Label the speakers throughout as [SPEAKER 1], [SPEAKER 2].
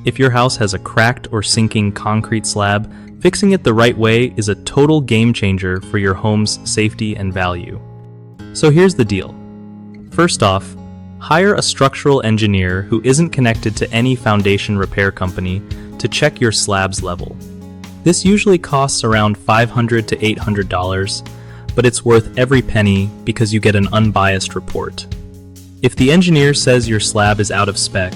[SPEAKER 1] If your house has a cracked or sinking concrete slab, fixing it the right way is a total game changer for your home's safety and value. So here's the deal. First off, hire a structural engineer who isn't connected to any foundation repair company to check your slab's level. This usually costs around $500 to $800, but it's worth every penny because you get an unbiased report. If the engineer says your slab is out of spec,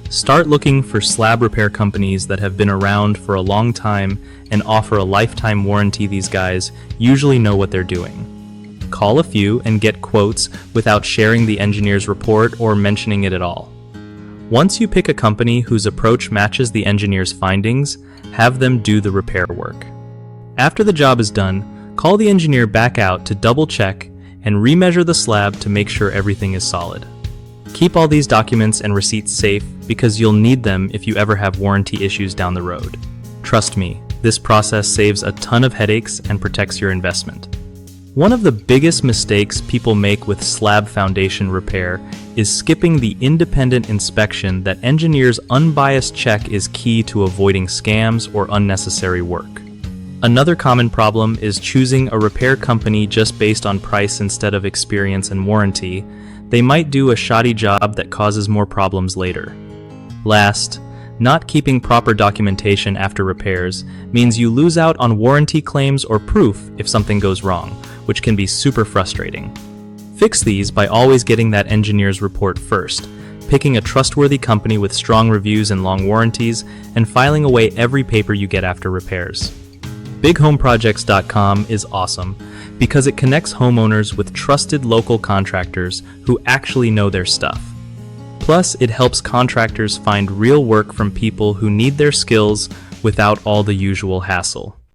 [SPEAKER 1] start looking for slab repair companies that have been around for a long time and offer a lifetime warranty. These guys usually know what they're doing. Call a few and get quotes without sharing the engineer's report or mentioning it at all. Once you pick a company whose approach matches the engineer's findings, have them do the repair work. After the job is done, call the engineer back out to double check and remeasure the slab to make sure everything is solid. Keep all these documents and receipts safe because you'll need them if you ever have warranty issues down the road. Trust me, this process saves a ton of headaches and protects your investment. One of the biggest mistakes people make with slab foundation repair is skipping the independent inspection. That engineer's unbiased check is key to avoiding scams or unnecessary work. Another common problem is choosing a repair company just based on price instead of experience and warranty. They might do a shoddy job that causes more problems later. Last, not keeping proper documentation after repairs means you lose out on warranty claims or proof if something goes wrong, which can be super frustrating. Fix these by always getting that engineer's report first, picking a trustworthy company with strong reviews and long warranties, and filing away every paper you get after repairs. BigHomeProjects.com is awesome because it connects homeowners with trusted local contractors who actually know their stuff. Plus, it helps contractors find real work from people who need their skills without all the usual hassle.